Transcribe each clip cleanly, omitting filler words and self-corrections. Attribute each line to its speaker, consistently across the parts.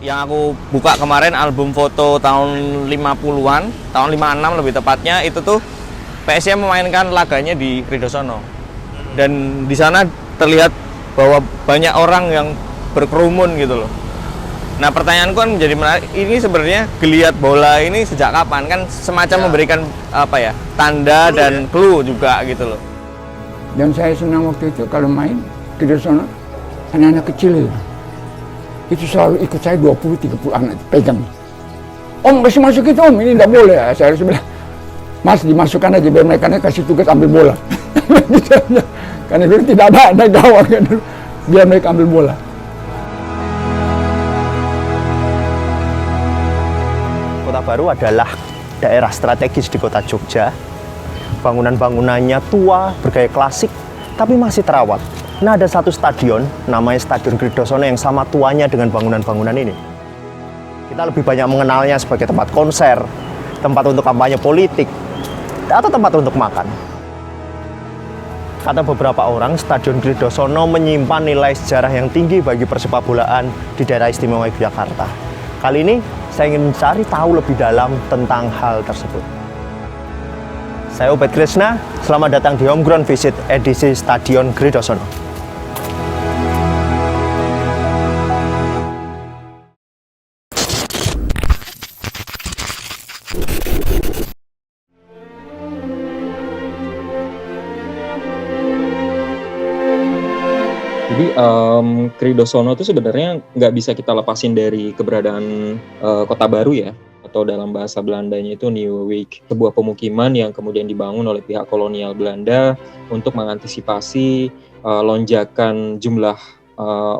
Speaker 1: Yang aku buka kemarin album foto tahun 50-an, tahun 56 lebih tepatnya, itu tuh PSM memainkan laganya di Kridosono. Dan di sana terlihat bahwa banyak orang yang berkerumun gitu loh. Nah, pertanyaanku kan menjadi menarik, ini sebenarnya geliat bola ini sejak kapan? Kan semacam memberikan tanda dan clue juga gitu loh.
Speaker 2: Dan saya senang waktu itu kalau main Kridosono, anak-anak kecil itu selalu ikut saya 20-30 anak pegang. Om kasih masuk itu om, ini tidak boleh. Saya harus bilang, Mas dimasukkan aja biar mereka kasih tugas ambil bola. Karena dulu tidak ada gawang kan dulu, biar mereka ambil bola.
Speaker 3: Kota Baru adalah daerah strategis di kota Jogja. Bangunan-bangunannya tua, bergaya klasik, tapi masih terawat. Nah, ada satu stadion, namanya Stadion Kridosono yang sama tuanya dengan bangunan-bangunan ini. Kita lebih banyak mengenalnya sebagai tempat konser, tempat untuk kampanye politik, atau tempat untuk makan. Kata beberapa orang, Stadion Kridosono menyimpan nilai sejarah yang tinggi bagi persepak bolaan di daerah istimewa Yogyakarta. Kali ini, saya ingin mencari tahu lebih dalam tentang hal tersebut. Saya Obed Krishna, selamat datang di Homegrown Visit edisi Stadion Kridosono.
Speaker 4: Jadi Kridosono itu sebenarnya nggak bisa kita lepasin dari keberadaan Kota Baru ya, atau dalam bahasa Belandanya itu Nieuwe Wijk, sebuah pemukiman yang kemudian dibangun oleh pihak kolonial Belanda untuk mengantisipasi lonjakan jumlah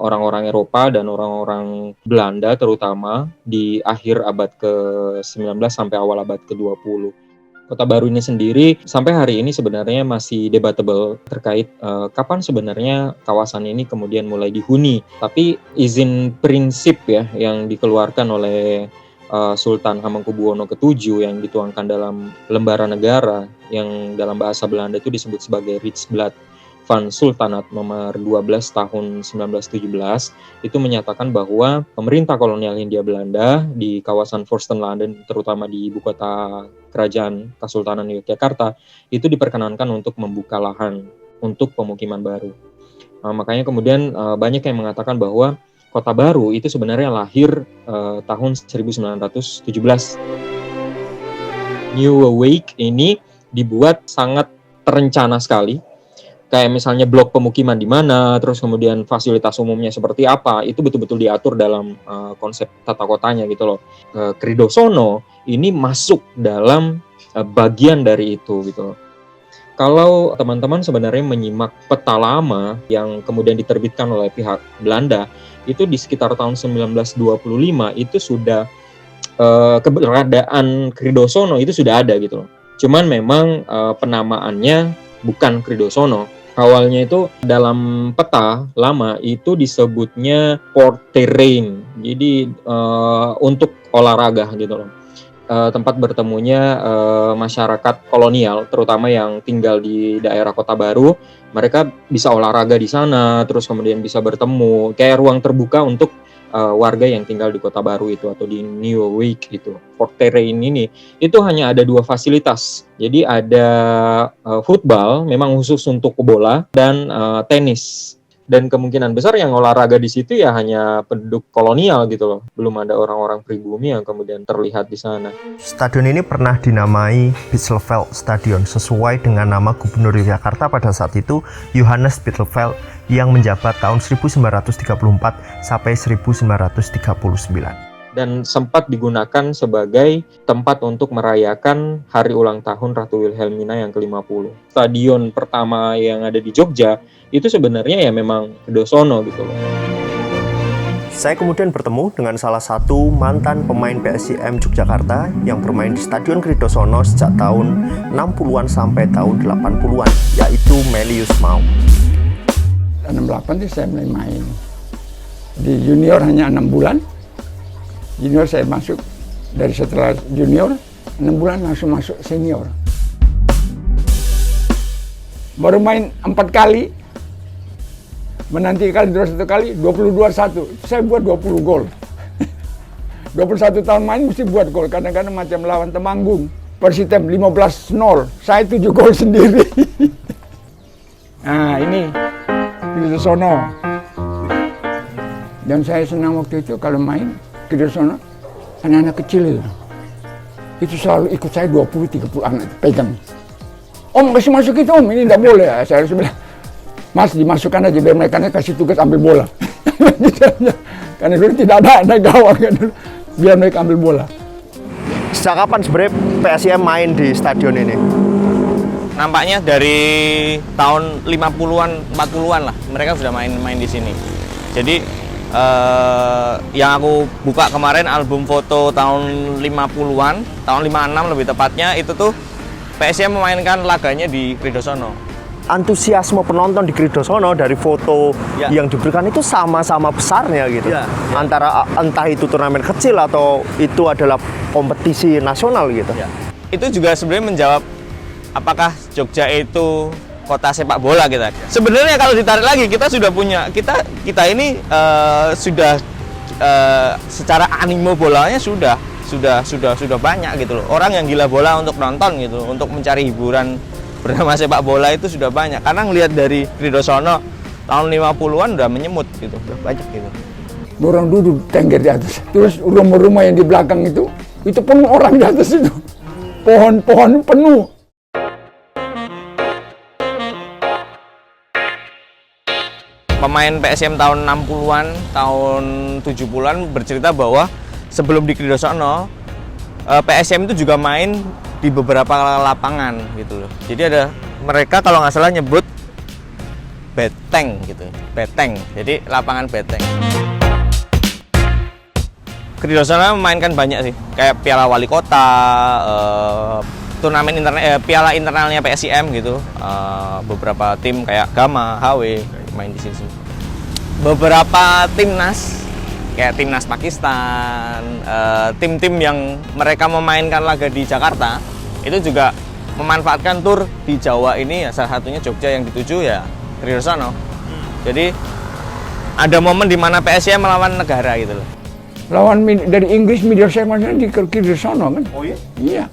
Speaker 4: orang-orang Eropa dan orang-orang Belanda terutama di akhir abad ke-19 sampai awal abad ke-20. Kota Baru ini sendiri sampai hari ini sebenarnya masih debatable terkait kapan sebenarnya kawasan ini kemudian mulai dihuni. Tapi izin prinsip ya yang dikeluarkan oleh Sultan Hamengkubuwono ke-7 yang dituangkan dalam lembaran negara yang dalam bahasa Belanda itu disebut sebagai Riksblad van Sultanat nomor 12 tahun 1917 itu menyatakan bahwa pemerintah kolonial Hindia Belanda di kawasan Vorstenlanden terutama di ibu kota kerajaan Kesultanan Yogyakarta itu diperkenankan untuk membuka lahan untuk pemukiman baru. Makanya kemudian banyak yang mengatakan bahwa Kota Baru itu sebenarnya lahir tahun 1917. Nieuwe Wijk ini dibuat sangat terencana sekali. Kayak misalnya blok pemukiman di mana, terus kemudian fasilitas umumnya seperti apa, itu betul-betul diatur dalam konsep tata kotanya gitu loh. Kridosono ini masuk dalam bagian dari itu gitu loh. Kalau teman-teman sebenarnya menyimak peta lama yang kemudian diterbitkan oleh pihak Belanda, itu di sekitar tahun 1925 itu sudah keberadaan Kridosono itu sudah ada gitu loh. Cuman memang penamaannya bukan Kridosono. Awalnya itu dalam peta lama itu disebutnya Port Terrain. Jadi untuk olahraga gitu loh. Tempat bertemunya masyarakat kolonial terutama yang tinggal di daerah Kota Baru, mereka bisa olahraga di sana, terus kemudian bisa bertemu, kayak ruang terbuka untuk warga yang tinggal di Kota Baru itu atau di Nieuwe Wijk itu. Port Terrain ini itu hanya ada 2 fasilitas. Jadi ada football memang khusus untuk bola dan tenis. Dan kemungkinan besar yang olahraga di situ ya hanya penduduk kolonial gitu loh. Belum ada orang-orang pribumi yang kemudian terlihat di sana.
Speaker 3: Stadion ini pernah dinamai Bijleveld Stadion sesuai dengan nama Gubernur Yogyakarta pada saat itu, Johannes Bijleveld, yang menjabat tahun 1934 sampai 1939.
Speaker 4: Dan sempat digunakan sebagai tempat untuk merayakan hari ulang tahun Ratu Wilhelmina yang ke-50. Stadion pertama yang ada di Jogja itu sebenarnya ya memang Kridosono gitu loh.
Speaker 3: Saya kemudian bertemu dengan salah satu mantan pemain PSIM Yogyakarta yang bermain di Stadion Kridosono sejak tahun 60-an sampai tahun 80-an, yaitu Melius Mau.
Speaker 2: 68 itu saya mulai main. Di junior hanya 6 bulan. Junior saya masuk, dari setelah junior 6 bulan langsung masuk senior. Baru main 4 kali, menanti kali, 21 kali, 22-1. Saya buat 20 gol. 21 tahun main mesti buat gol. Kadang-kadang macam lawan Temanggung. Persitep 15-0. Saya 7 gol sendiri. Nah ini Kridosono. Dan saya senang waktu itu kalau main Kridosono, anak-anak kecil itu selalu ikut saya 20-30 anak pegang. Om kasih masuk itu om, ini tidak boleh. Saya harus bilang, Mas dimasukkan aja biar mereka kasih tugas ambil bola. Karena dulu tidak ada gawang kan dulu, biar mereka ambil bola.
Speaker 3: Sejak kapan sebenarnya PSIM main di stadion ini?
Speaker 1: Nampaknya dari tahun 50-an, 40-an lah, mereka sudah main di sini. Jadi yang aku buka kemarin album foto tahun 50-an, tahun 56 lebih tepatnya, itu tuh PSIM memainkan laganya di Kridosono.
Speaker 3: Antusiasme penonton di Kridosono dari foto
Speaker 1: Ya.
Speaker 3: yang diberikan itu sama-sama besarnya gitu.
Speaker 1: Ya.
Speaker 3: Antara entah itu turnamen kecil atau itu adalah kompetisi nasional gitu.
Speaker 1: Ya. Itu juga sebenarnya menjawab apakah Jogja itu kota sepak bola kita. Sebenarnya kalau ditarik lagi kita sudah punya kita ini sudah secara animo bolanya sudah banyak gitu loh. Orang yang gila bola untuk nonton gitu, untuk mencari hiburan bernama sepak bola itu sudah banyak. Karena ngelihat dari Kridosono tahun 50-an udah menyemut gitu, udah banyak gitu.
Speaker 2: Orang duduk tengger di atas. Terus rumah-rumah yang di belakang itu penuh orang di atas itu. Pohon-pohon penuh.
Speaker 1: Pemain PSM tahun 60-an, tahun 70-an bercerita bahwa sebelum di Kridosono, PSM itu juga main di beberapa lapangan gitu loh. Jadi ada mereka kalau nggak salah nyebut beteng gitu, beteng. Jadi lapangan beteng. Kridosono memainkan banyak sih, kayak Piala Wali Kota, turnamen Piala internalnya PSIM gitu. Beberapa tim kayak Gama, HW main di sini. Beberapa timnas kayak timnas Pakistan, tim-tim yang mereka memainkan laga di Jakarta itu juga memanfaatkan tur di Jawa ini ya, salah satunya Jogja yang dituju ya Kridosono. Jadi ada momen di mana PSIM melawan negara gitu loh.
Speaker 2: Lawan dari Inggris Middlesex di Kridosono kan?
Speaker 3: Oh iya?
Speaker 2: Iya.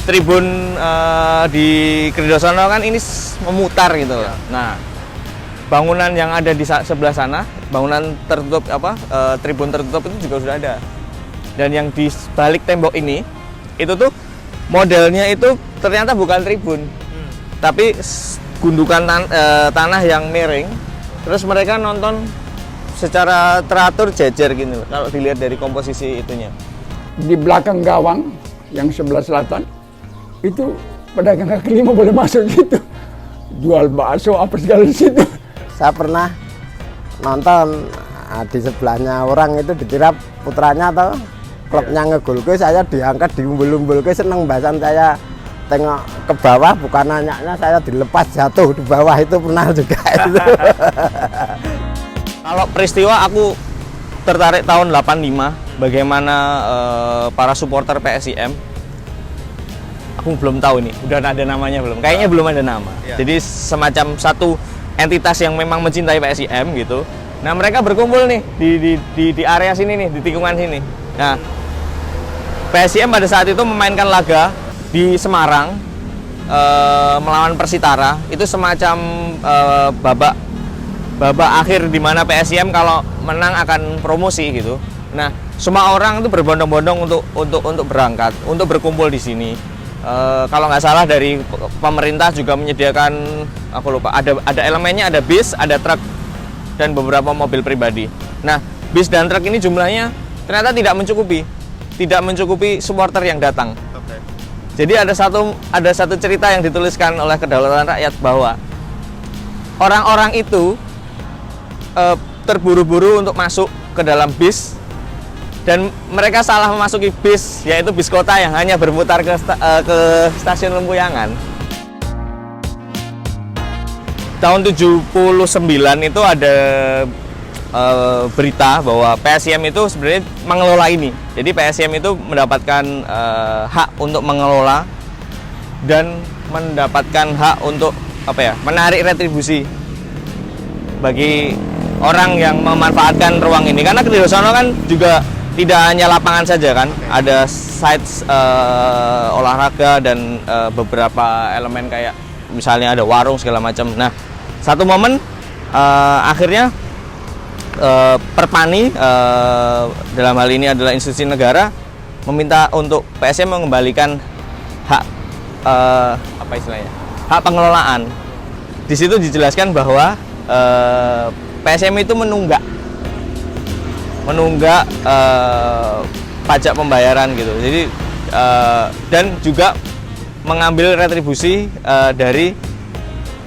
Speaker 1: Tribun di Kridosono kan ini memutar gitu loh. Nah, bangunan yang ada di sebelah sana, bangunan tertutup tribun tertutup itu juga sudah ada. Dan yang di balik tembok ini, itu tuh modelnya itu ternyata bukan tribun, tapi gundukan tanah yang miring. Terus mereka nonton secara teratur jejer gini loh, kalau dilihat dari komposisi itunya.
Speaker 2: Di belakang gawang yang sebelah selatan itu pedagang kaki lima boleh masuk gitu, jual bakso apa segala di situ.
Speaker 5: Saya pernah nonton di sebelahnya orang itu dikira putranya atau klubnya ngegolke, saya diangkat diumbul-umbulke, seneng bahasan saya tengok ke bawah, bukan nanyanya saya dilepas jatuh di bawah, itu pernah juga itu.
Speaker 1: Kalau peristiwa aku tertarik tahun 85, bagaimana para supporter PSIM, aku belum tahu nih, udah ada namanya belum? Kayaknya belum ada nama. Jadi semacam satu entitas yang memang mencintai PSIM gitu. Nah mereka berkumpul nih di area sini nih, di tikungan sini. Nah PSIM pada saat itu memainkan laga di Semarang melawan Persitara. Itu semacam babak akhir di mana PSIM kalau menang akan promosi gitu. Nah semua orang itu berbondong-bondong untuk berangkat, untuk berkumpul di sini. Kalau nggak salah dari pemerintah juga menyediakan, aku lupa, ada elemennya, ada bis, ada truk, dan beberapa mobil pribadi. Nah, bis dan truk ini jumlahnya ternyata tidak mencukupi supporter yang datang. Jadi ada satu cerita yang dituliskan oleh Kedaulatan Rakyat bahwa orang-orang itu terburu-buru untuk masuk ke dalam bis. Dan mereka salah memasuki bis, yaitu bis kota yang hanya berputar ke stasiun Lempuyangan. Tahun 79 itu ada berita bahwa PSIM itu sebenarnya mengelola ini. Jadi PSIM itu mendapatkan hak untuk mengelola dan mendapatkan hak untuk menarik retribusi bagi orang yang memanfaatkan ruang ini, karena Kridosono kan juga tidak hanya lapangan saja kan, ada sites olahraga dan beberapa elemen kayak misalnya ada warung segala macam. Nah, satu momen akhirnya Perpani dalam hal ini adalah institusi negara meminta untuk PSM mengembalikan hak apa istilahnya, hak pengelolaan. Di situ dijelaskan bahwa PSM itu menunggak pajak pembayaran gitu. Jadi dan juga mengambil retribusi dari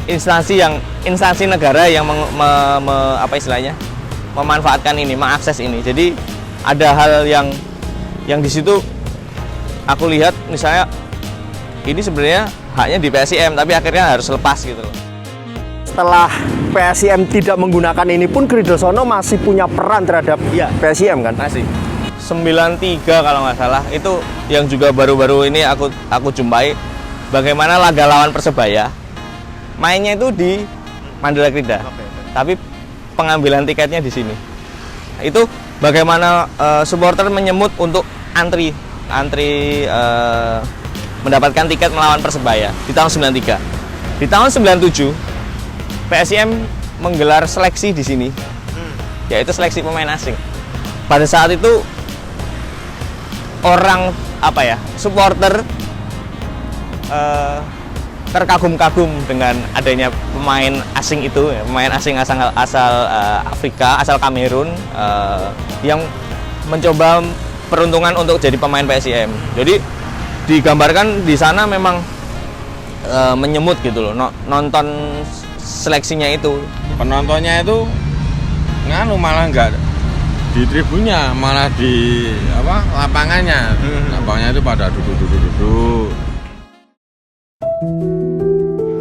Speaker 1: instansi negara yang apa istilahnya, memanfaatkan ini, mengakses ini. Jadi ada hal yang di situ aku lihat, misalnya ini sebenarnya haknya di PSIM tapi akhirnya harus lepas gitu loh.
Speaker 3: Setelah PSIM tidak menggunakan ini pun Kridosono masih punya peran terhadap PSIM kan?
Speaker 1: Masih. 93 kalau nggak salah, itu yang juga baru-baru ini aku jumpai bagaimana laga lawan Persebaya mainnya itu di Mandala Krida. Tapi pengambilan tiketnya di sini. Itu bagaimana supporter menyemut untuk antri mendapatkan tiket melawan Persebaya di tahun 93. Di tahun 97 PSIM menggelar seleksi di sini, yaitu seleksi pemain asing. Pada saat itu orang supporter terkagum-kagum dengan adanya pemain asing itu, pemain asing asal Afrika, asal Kamerun, yang mencoba peruntungan untuk jadi pemain PSIM. Jadi digambarkan di sana memang menyemut gitu loh, nonton seleksinya itu.
Speaker 6: Penontonnya itu malah enggak di tribunnya, malah di lapangannya. Lapangannya itu pada duduk.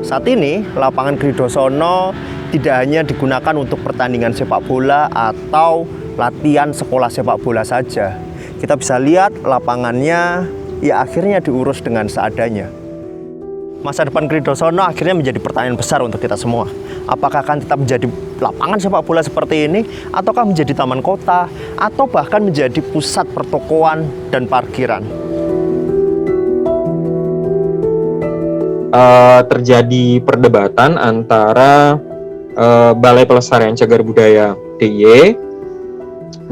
Speaker 3: Saat ini lapangan Kridosono tidak hanya digunakan untuk pertandingan sepak bola atau latihan sekolah sepak bola saja. Kita bisa lihat lapangannya ya akhirnya diurus dengan seadanya. Masa depan Kridosono akhirnya menjadi pertanyaan besar untuk kita semua. Apakah akan tetap menjadi lapangan sepak bola seperti ini, ataukah menjadi taman kota, atau bahkan menjadi pusat pertokoan dan parkiran?
Speaker 4: Terjadi perdebatan antara Balai Pelestarian Cagar Budaya DIY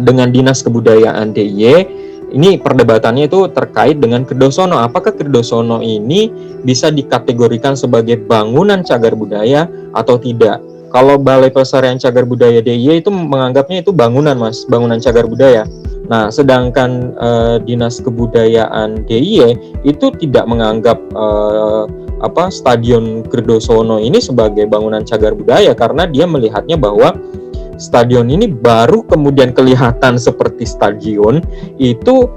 Speaker 4: dengan Dinas Kebudayaan DIY. Ini perdebatannya itu terkait dengan Kridosono. Apakah Kridosono ini bisa dikategorikan sebagai bangunan cagar budaya atau tidak? Kalau Balai Pelestarian Cagar Budaya DIY itu menganggapnya itu bangunan, Mas, bangunan cagar budaya. Nah, sedangkan Dinas Kebudayaan DIY itu tidak menganggap Stadion Kridosono ini sebagai bangunan cagar budaya, karena dia melihatnya bahwa stadion ini baru kemudian kelihatan seperti stadion itu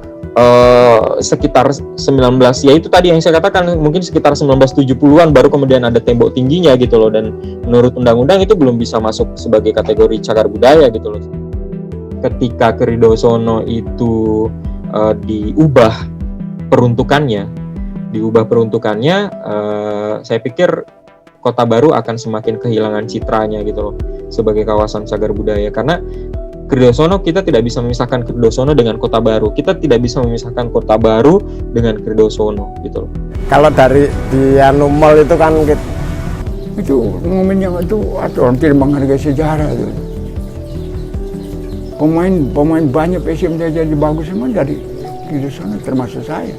Speaker 4: sekitar 19, ya itu tadi yang saya katakan, mungkin sekitar 1970-an baru kemudian ada tembok tingginya gitu loh, dan menurut undang-undang itu belum bisa masuk sebagai kategori cagar budaya gitu loh. Ketika Kridosono itu diubah peruntukannya, saya pikir Kota Baru akan semakin kehilangan citranya gitu loh sebagai kawasan cagar budaya, karena Kridosono, kita tidak bisa memisahkan Kridosono dengan Kota Baru, kita tidak bisa memisahkan Kota Baru dengan Kridosono gitu loh.
Speaker 5: Kalau dari di Mall itu kan
Speaker 2: itu momen yang itu orang tidak menghargai sejarah itu. Pemain banyak PSM jadi bagus semua dari Kridosono, termasuk saya.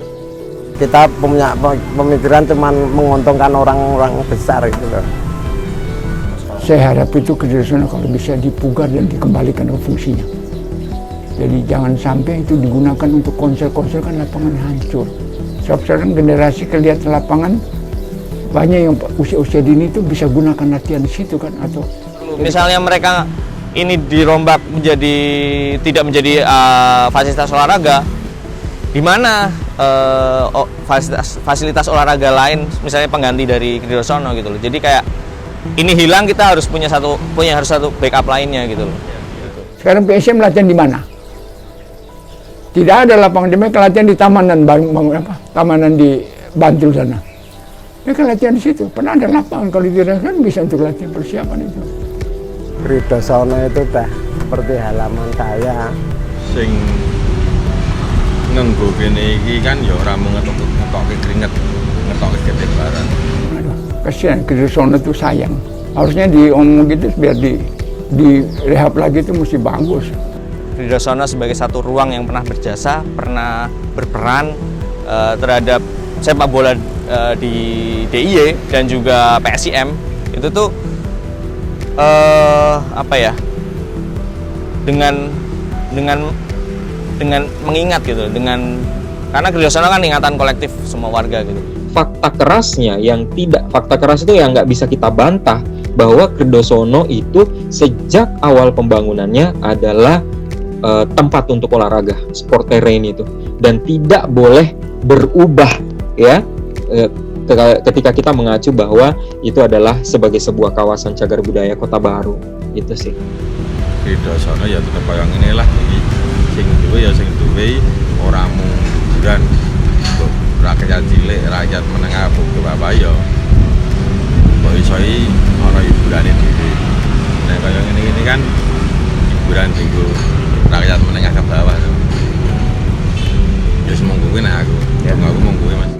Speaker 5: Kita punya pemikiran cuma menguntungkan orang-orang besar itu loh.
Speaker 2: Saya harap itu Kridosono kalau bisa dipugar dan dikembalikan ke fungsinya. Jadi jangan sampai itu digunakan untuk konser-konser, kan lapangan hancur. Sekarang generasi kelihatan lapangan banyak yang usia-usia dini itu bisa gunakan latihan di situ kan, atau
Speaker 1: misalnya mereka ini dirombak menjadi tidak menjadi fasilitas olahraga, di mana fasilitas olahraga lain misalnya pengganti dari Kridosono gitu loh. Jadi kayak ini hilang, kita harus punya satu backup lainnya gitu loh.
Speaker 2: Sekarang PSM latihan di mana? Tidak ada lapangan, mereka latihan di Tamanan di Bantul sana. Mereka latihan di situ. Pernah ada lapangan, kalau tidak kan bisa untuk latihan persiapan itu.
Speaker 5: Kridosono itu udah seperti halaman saya.
Speaker 6: Sing nganggo kene iki kan ya ora mung ngetokke keringet, ngetokke gede barang.
Speaker 2: Aduh, kasihan Kridosono itu sayang. Harusnya diomong gitu biar di rehab lagi itu mesti bagus.
Speaker 1: Kridosono sebagai satu ruang yang pernah berjasa, pernah berperan terhadap sepak bola di DIY dan juga PSIM, itu tuh apa ya, dengan mengingat gitu, karena Kridosono kan ingatan kolektif semua warga gitu.
Speaker 4: Fakta kerasnya fakta keras itu yang nggak bisa kita bantah bahwa Kridosono itu sejak awal pembangunannya adalah tempat untuk olahraga, sport terrain itu, dan tidak boleh berubah ya ketika kita mengacu bahwa itu adalah sebagai sebuah kawasan cagar budaya Kota Baru. Itu sih.
Speaker 6: Kridosono ya tetep kaya ngene lah iki. Sing duwe ya sing duwe ora mung hiburan. Untuk rakyat cilik, rakyat menengah ke bawah ya. Kok iso ana hiburane dhewe. Nek kaya ngene kan hiburan dienggo rakyat menengah ke bawah. Ya semonggo kuwi nek aku. Aku monggo kuwi Mas.